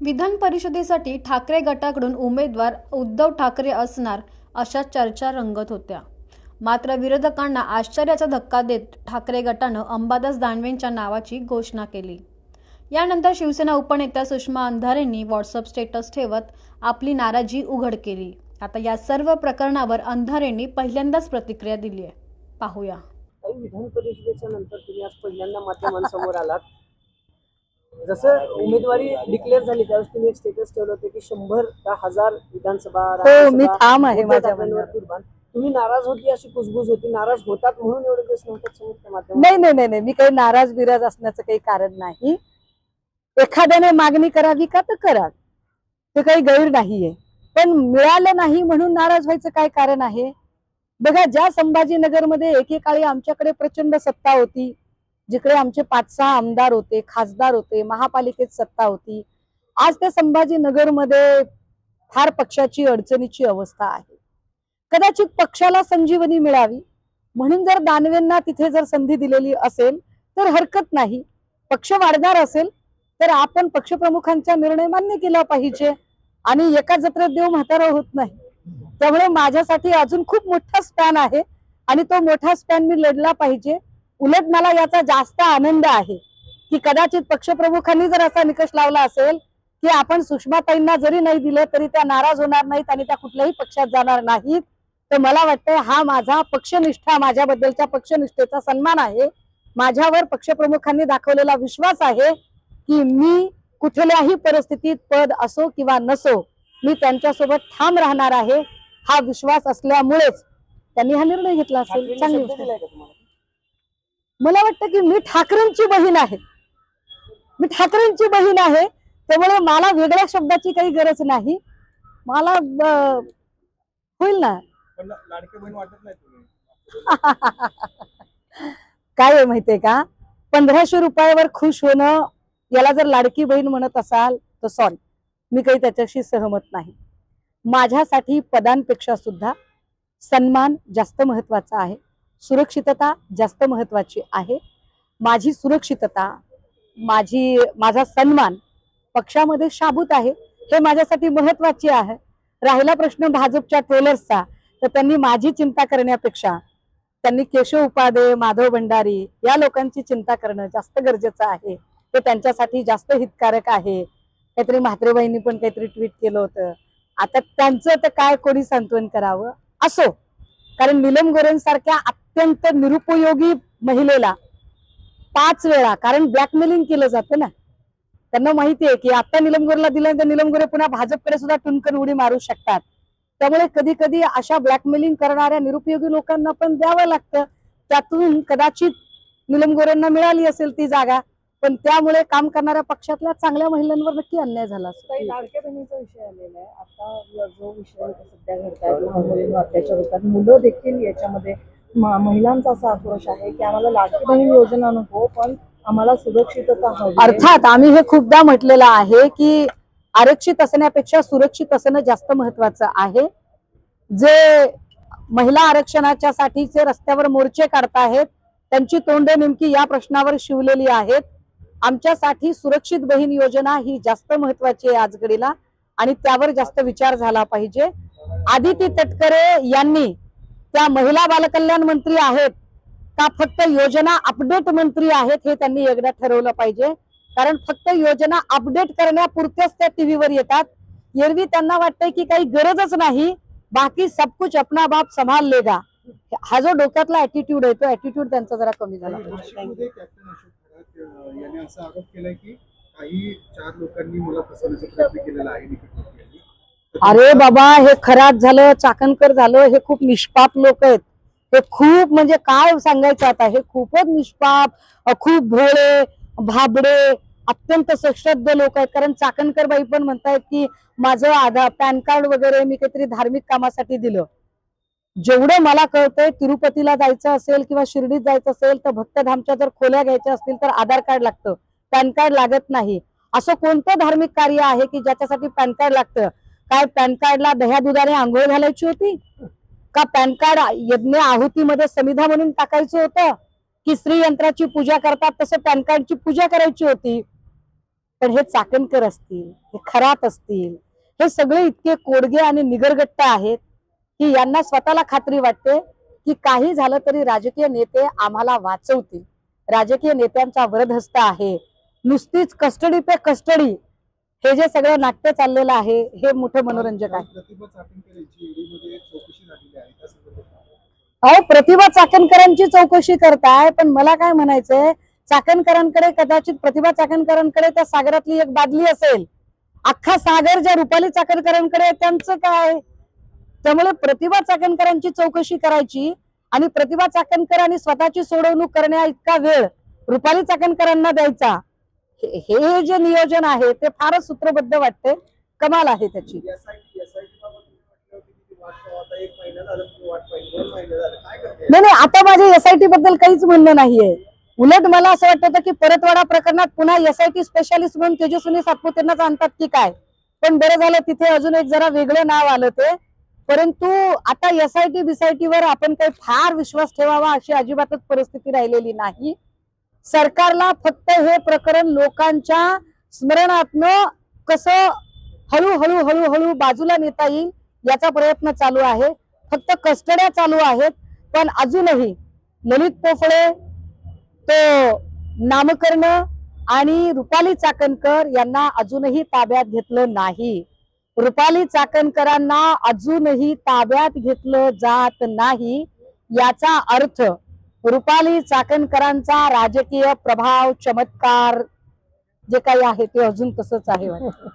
विधान परिषदेसाठी ठाकरे गटाकडून उमेदवार उद्धव ठाकरे असणार अशा चर्चा रंगत होत्या. मात्र विरोधकांना आश्चर्याचा धक्का देत ठाकरे गटानं अंबादास दानवेंच्या नावाची घोषणा केली. यानंतर शिवसेना उपनेत्या सुषमा अंधारेंनी व्हॉट्सअप स्टेटस ठेवत आपली नाराजी उघड केली. आता या सर्व प्रकरणावर अंधारेंनी पहिल्यांदाच प्रतिक्रिया दिली आहे. पाहूया. विधान परिषदेच्या नंतर तुम्ही आज पहिल्यांदा माध्यमांसमोर आलात. जसं उमेदवारी डिक्लेअर झाली त्यावेळेस तुम्ही एक स्टेटस ठेवलं होतं की 100 का 1000 विधानसभा मी ठाम आहे माझ्या मनावर. तुम्ही नाराज होती अशी कुजबूज होती. नाराज होतात म्हणून एवढे दिवस नव्हतात समोरच्या माध्यमात. नाही, मी काही नाराज बिराज असण्याचं काही कारण नाही. एखाद्याने मागणी करावी का तर करा, ते काही गैर नाहीये. पण मिळालं नाही म्हणून नाराज व्हायचं काय कारण आहे? बघा, ज्या संभाजीनगरमध्ये एकेकाळी आमच्याकडे प्रचंड सत्ता होती, जिकडे आमचे 5-6 आमदार होते, खासदार होते, महापालिकेत सत्ता होती, आज त्या संभाजीनगरमध्ये फार पक्षाची अडचणीची अवस्था आहे. कदाचित पक्षाला संजीवनी मिळावी म्हणून जर दानवेंना तिथे जर संधी दिलेली असेल तर हरकत नाही. पक्ष वाढणार असेल तर आपण पक्षप्रमुखांचा निर्णय मान्य केला पाहिजे आणि एका जत्रेत देव म्हातारा होत नाही. त्यामुळे माझ्यासाठी अजून खूप मोठा स्पॅन आहे आणि तो मोठा स्पॅन मी लढला पाहिजे. उलट मला याचा जास्त आनंद आहे की कदाचित पक्षप्रमुखांनी जर असा निकष लावला असेल की आपण सुषमाताईंना जरी नाही दिलं तरी त्या नाराज होणार नाहीत आणि त्या कुठल्याही पक्षात जाणार नाहीत, तर मला वाटतं हा माझा पक्षनिष्ठा, माझ्याबद्दलच्या पक्षनिष्ठेचा सन्मान आहे. माझ्यावर पक्षप्रमुखांनी दाखवलेला विश्वास आहे की मी कुठल्याही परिस्थितीत पद असो किंवा नसो मी त्यांच्यासोबत ठाम राहणार आहे. हा विश्वास असल्यामुळेच त्यांनी हा निर्णय घेतला असेल. चांगली गोष्ट. मला वाटतं की मी ठाकरेंची बहीण आहे, त्यामुळे मला वेगळ्या शब्दाची काही गरज नाही. मला होईल ना. काय आहे माहितीये का, 1500 रुपयावर खुश होणं याला जर लाडकी बहीण म्हणत असाल तर सॉरी, मी काही त्याच्याशी सहमत नाही. माझ्यासाठी पदांपेक्षा सुद्धा सन्मान जास्त महत्वाचा आहे, सुरक्षितता जास्त महत्वाची आहे. माझी सुरक्षितता, माझा सन्मान पक्षामध्ये शाबूत आहे, हे माझ्यासाठी महत्वाचे आहे. राहिला प्रश्न भाजपच्या ट्रोलर्सचा, तर त्यांनी माझी चिंता करण्यापेक्षा त्यांनी केशव उपाध्ये, माधव भंडारी या लोकांची चिंता करणं जास्त गरजेचं आहे. ते त्यांच्यासाठी जास्त हितकारक आहे. काहीतरी म्हात्रेबाईंनी पण काहीतरी ट्विट केलं होतं. आता त्यांचं तर काय कोणी सांत्वन करावं असो, कारण नीलम गोरेंसारख्या अत्यंत निरुपयोगी महिलेला 5 वेळा, कारण ब्लॅकमेलिंग केलं जातं ना, त्यांना माहिती आहे की आता नीलम गोरेला दिल्यानंतर नीलम गोरे पुन्हा भाजपकडे सुद्धा टुनकन उडी मारू शकतात. त्यामुळे कधी कधी अशा ब्लॅकमेलिंग करणाऱ्या निरुपयोगी लोकांना पण द्यावं लागतं. त्यातून कदाचित नीलम गोरेंना मिळाली असेल ती जागा, पण त्यामुळे काम करणाऱ्या पक्षातल्या चांगल्या महिलांवर नक्की अन्याय झाला असेल. काही लाडक्या बहिणीचा विषय आलेला आहे. आता जो विषय सध्या घडताय लहान मुलींवर अत्याचार होतात, मुलं देखील याच्यामध्ये, महिलांचा असा आक्रोश आहे की आम्हाला लाडकी बहीण योजना नको, पण आम्हाला सुरक्षितता हवी. अर्थात आम्ही हे खूपदा म्हटलेलं आहे की आरक्षित असण्यापेक्षा सुरक्षित असणं जास्त महत्वाचं आहे. जे महिला आरक्षणाच्या साठीचे रस्त्यावर मोर्चे काढतायत त्यांची तोंडे नेमकी या प्रश्नावर शिवलेली आहेत. आमच्यासाठी सुरक्षित बहीण योजना ही जास्त महत्वाची आहे आज घडीला आणि त्यावर जास्त विचार झाला पाहिजे. आदिती तटकरे यांनी त्या महिला बालकल्याण मंत्री आहेत का फक्त योजना अपडेट मंत्री आहेत हे त्यांनी एकदा ठरवलं पाहिजे. कारण फक्त योजना अपडेट करण्यापुरत्याच त्या टीव्हीवर येतात. एरवी त्यांना वाटतंय की काही गरजच नाही, बाकी सब कुछ अपना बाप संभाल लेगा. हा जो डोक्यातला ऍटिट्यूड आहे तो ऍटिट्यूड त्यांचा जरा कमी झाला. याने असा आरोप केलाय की काही 4 लोकांनी मला फसवण्याचा प्रयत्न केलेला आहे. अरे बाबा, हे खराब झालं, चाकणकर झालं, हे खूप निष्पाप लोक आहेत. हे खूप म्हणजे काय सांगायचं आता, हे खूपच निष्पाप, खूप भोळे भाबडे अत्यंत सश्रद्ध लोक आहेत. कारण चाकणकर बाई पण म्हणतायत की माझं आधार पॅन कार्ड वगैरे मी काहीतरी धार्मिक कामासाठी दिलं. जेवढं मला कळतंय, तिरुपतीला जायचं असेल किंवा शिर्डीत जायचं असेल तर भक्तधामच्या जर खोल्या घ्यायच्या असतील तर आधार कार्ड लागतं, पॅन कार्ड लागत नाही. असं कोणतं धार्मिक कार्य आहे की ज्याच्यासाठी पॅन कार्ड लागतं? काय पॅन कार्डला दह्या दुधाने आंघोळ घालायची होती का? पॅन कार्ड यज्ञ आहुतीमध्ये समिधा म्हणून टाकायचं होतं की श्री यंत्राची पूजा करतात तसं पॅन कार्डची पूजा करायची होती? पण हे चाकणकर असतील, हे खरात असतील, हे सगळे इतके कोडगे आणि निगरगट्ट आहेत की यांना स्वतःला खात्री वाटते की काही झालं तरी राजकीय नेते आम्हाला वाचवतील. राजकीय नेत्यांचा वरदहस्त आहे. नुसतीच कस्टडी पे कस्टडी हे जे सगळं नाट्य चाललेलं आहे हे मोठं मनोरंजक आहे. प्रतिभा चाकणकर यांची ईडीमध्ये चौकशी झालेली आहे त्या संदर्भात. अहो, प्रतिभा चाकणकरांची चौकशी करताय, पण मला काय म्हणायचंय, चाकणकरांकडे कदाचित प्रतिभा चाकणकरांकडे त्या सागरातली एक बादली असेल, अख्खा सागर ज्या रुपाली चाकणकरांकडे आहे, त्यांचं काय. त्यामुळे प्रतिभा चाकणकरांची चौकशी करायची आणि प्रतिभा चाकणकर आणि स्वतःची सोडवणूक करण्या इतका वेळ रुपाली चाकणकरांना द्यायचा, हे जे नियोजन आहे ते फारच सूत्रबद्ध वाटते. कमाल आहे त्याची. नाही नाही, आता माझे एसआयटी बद्दल काहीच म्हणणं नाहीये. उलट मला असं वाटतं की परतवाडा प्रकरणात पुन्हा एसआयटी स्पेशालिस्ट म्हणून तेजस्विनी सातपुतेंनाच आणतात की काय. पण बरं झालं तिथे अजून एक जरा वेगळं नाव आलं ते. परंतु आता एसआयटी बिसायटीवर आपण काही फार विश्वास ठेवावा अशी अजिबातच परिस्थिती राहिलेली नाही. सरकारला फक्त हे प्रकरण लोकांच्या स्मरणातनं कसं हळूहळू हळूहळू बाजूला नेता येईल याचा प्रयत्न चालू आहे. फक्त कस्टड्या चालू आहेत, पण अजूनही ललित पोफळे, तो नामकर्ण आणि रुपाली चाकणकर यांना अजूनही ताब्यात घेतलं नाही. रुपाली चाकणकरांना अजूनही ताब्यात घेतलं जात नाही. याचा अर्थ रुपाली चाकणकरांचा राजकीय प्रभाव, चमत्कार जे काही आहे ते अजून तसंच आहे वाटतं.